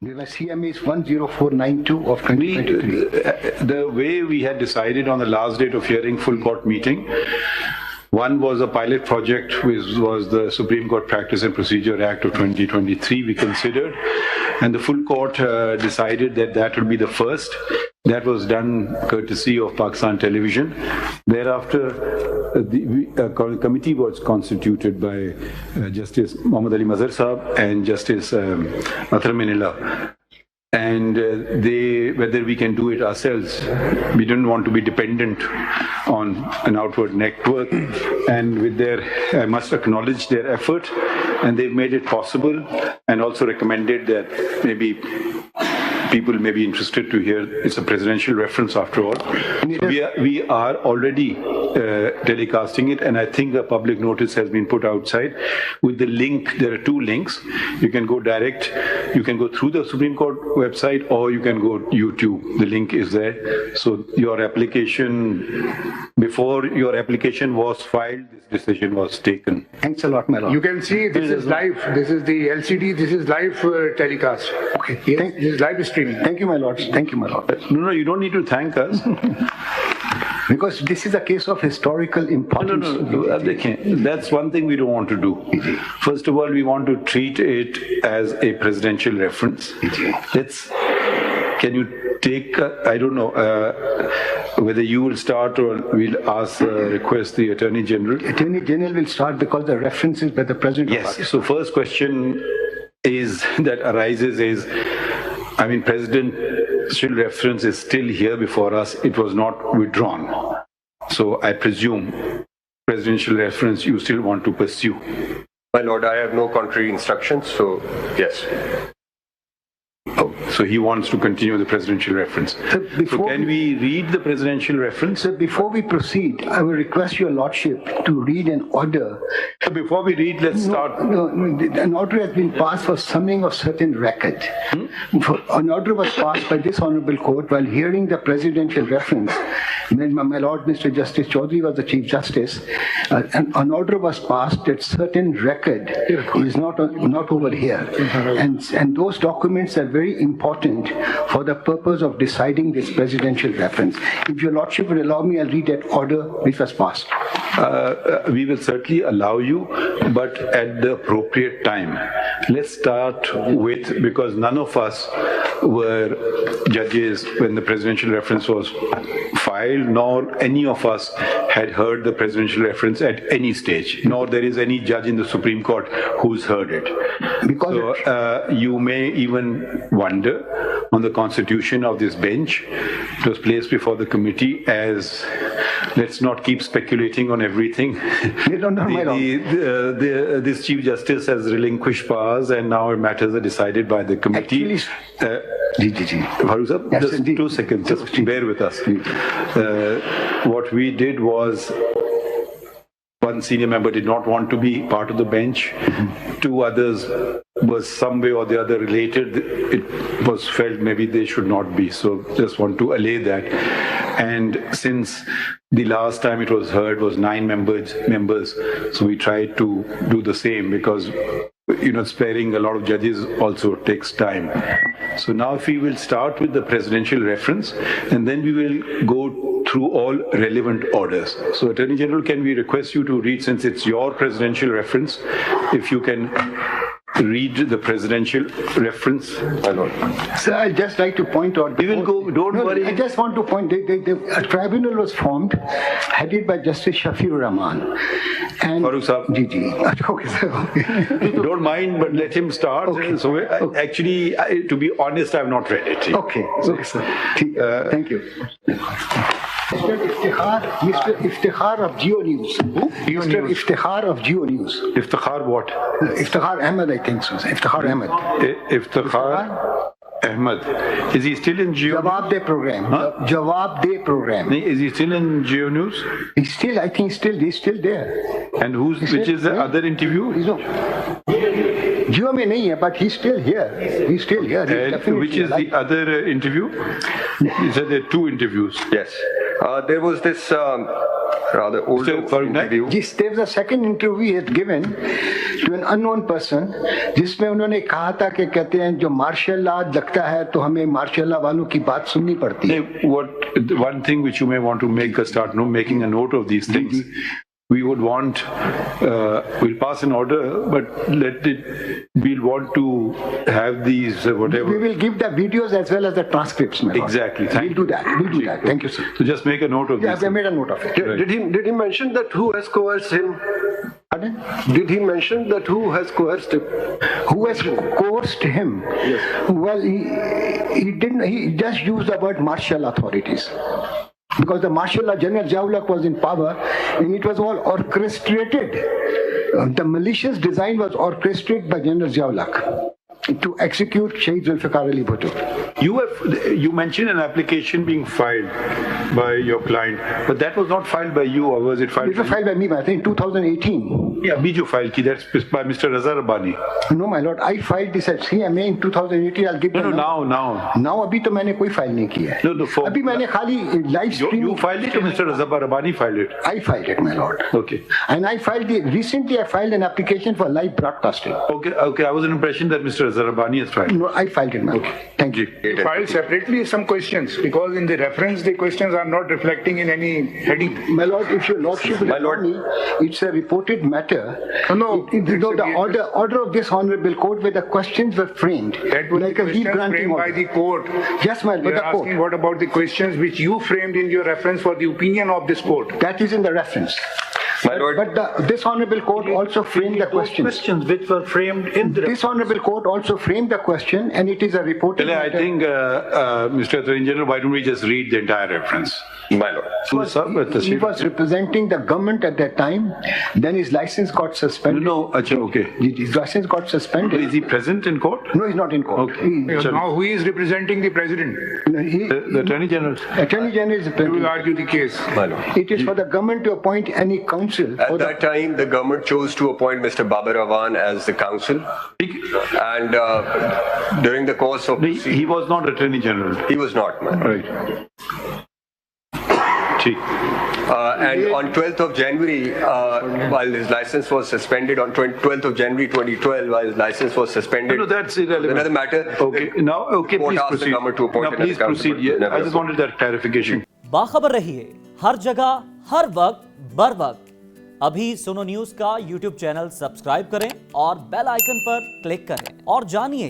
CMA is 10492 of 2023. The way we had decided on the last date of hearing full court meeting, one was a pilot project, which was the Supreme Court Practice and Procedure Act of 2023 we considered, and the full court decided that that would be the first. That was done courtesy of Pakistan Television. Thereafter, the committee was constituted by Justice Muhammad Ali Mazhar Sahab and Justice Akram. And whether we can do it ourselves, we didn't want to be dependent on an outward network. And with I must acknowledge their effort, and they've made it possible, and also recommended that maybe people may be interested to hear. It's a presidential reference after all. So we are already telecasting it, and I think a public notice has been put outside with the link. There are two links. You can go direct, you can go through the Supreme Court website, or you can go YouTube. The link is there. So your application, before your application was filed, this decision was taken. Thanks a lot, my lord. You can see this is live. This is the LCD. This is live telecast. Okay. Yes, this is live streaming. Thank you, my lord. Thank you, my lord. No, you don't need to thank us. Because this is a case of historical importance. No. That's one thing we don't want to do. First of all, we want to treat it as a presidential reference. Can you take, I don't know, whether you will start or we'll request the Attorney General. Attorney General will start because the reference is by the President of Pakistan. So first question arises is, presidential reference is still here before us. It was not withdrawn. So I presume presidential reference you still want to pursue. My lord, I have no contrary instructions, so yes. So he wants to continue the presidential reference. So can we read the presidential reference? So before we proceed, I will request your lordship to read an order. So before we read, let's start. An order has been passed for summing of certain record. An order was passed by this honorable court while hearing the presidential reference. When my lord, Mr. Justice Chaudhary was the Chief Justice, an order was passed that certain record is not over here. And those documents are very important for the purpose of deciding this presidential reference. If your lordship will allow me, I'll read that order which was passed. We will certainly allow you, but at the appropriate time. Let's start with, because none of us were judges when the presidential reference was filed, nor any of us had heard the presidential reference at any stage, nor there is any judge in the Supreme Court who's heard it. So you may even wonder on the constitution of this bench. It was placed before the committee as, let's not keep speculating on everything. This Chief Justice has relinquished powers, and now matters are decided by the committee. Haroon, just 2 seconds, just bear with us. What we did was, one senior member did not want to be part of the bench. Two others was some way or the other related. It was felt maybe they should not be. So just want to allay that. And since the last time it was heard was 9 members, so we tried to do the same, because sparing a lot of judges also takes time. So now if we will start with the presidential reference, and then we will go through all relevant orders. So Attorney General, can we request you to read, since it's your presidential reference, if you can read the presidential reference? Sir, I'd just like to point out. We will go, don't worry. I just want to point, a tribunal was formed, headed by Justice Shafiur Rahman. And Farooq Sahab. Okay, sir. Don't mind, but let him start. Okay. So actually, to be honest, I have not read it. Okay, sir. Thank you. Mr. Iftikhar of Geo News. Mr. Iftikhar of Geo News. Iftikhar what? Iftikhar Ahmed, I think so. Iftikhar Ahmed. Iftikhar Ahmed. Is he still in Geo? Jawab De program. Huh? Jawab De program. Is he still in Geo News? He's still, I think he's still there. And which is the other interview? Geo mein nahi hai, but he's still here. He's still here. Which is the other interview? You said there are 2 interviews. Yes. There was this rather old interview. Yes, there was a second interview he had given to an unknown person, जिसमें उन्होंने कहा था कि कहते हैं जो martial law लगता है तो हमें मार्शल लॉ वालों की बात सुननी पड़ती है. One thing which you may want to make a start making a note of these things. We would want, we'll pass an order, but we'll want to have these whatever. We will give the videos as well as the transcripts. Exactly. We'll do that. We'll do that. Thank you, sir. So just make a note of this. I made a note of it. Right. Did he mention that who has coerced him? Pardon? Did he mention that who has coerced him? Who has coerced him? Yes. Well, he didn't. He just used the word martial authorities. Because the martial law, General Ziaul was in power, and it was all orchestrated. The malicious design was orchestrated by General Ziaul to execute Shaheed Zulfikar Ali Bhutto. You mentioned an application being filed by your client, but that was not filed by you, or was it filed? It was filed by me, I think, 2018. Yeah, Biju filed ki. That's by Mr. Raza Rabbani. No, my lord, I filed this at CMA in 2018. I'll give No, now. Now, अभी तो मैंने कोई file नहीं की है. No, अभी मैंने खाली live stream. You filed it, or Mr. Raza Rabbani filed it? I filed it, my lord. Okay. And recently I filed an application for live broadcasting. Okay. I was in impression that Mr. Raza Rabbani has filed. No, I filed it, my lord. Thank you. You filed separately some questions because in the reference the questions are not reflecting in any heading. My lord, if your lordship will allow me, it's a reported matter. The order of this honorable court where the questions were framed. That was like the a questions granting framed by order. the court. Yes, my lord, We the are court. asking what about the questions which you framed in your reference for the opinion of this court? That is in the reference. My lord. But this honorable court also framed the questions. Questions which were framed in the This honorable court also framed the question, and it is a reported I matter. think, Mr. Attorney General, why don't we just read the entire reference? My lord. He was representing the government at that time. Then his license got suspended. No, okay. His license got suspended. Is he present in court? No, he's not in court. Okay. Now who is representing the president? The Attorney General. Attorney General is the Who will president. argue the case? My lord. It is for the government to appoint any counsel. At that time, the government chose to appoint Mr. Babar Awan as the counsel. And during the course of... He was not Attorney General. He was not, man. Right. And on 12th of January, while his license was suspended, on 12th of January 2012, while his license was suspended... No, that's irrelevant. Another matter. Okay, Court please asked the proceed. government to appoint Now, please another counsel, proceed. but never I just wanted that clarification. बाखबर रहिए हर जगह हर वक्त बर वक्त. अभी सुनो news का YouTube channel subscribe करें और बेल आइकन पर क्लिक करें और जानिए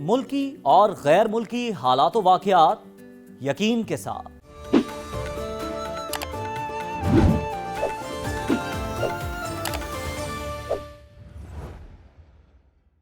मुल्की और गैर मुल्की हालात व वाक़यात यकीन के साथ.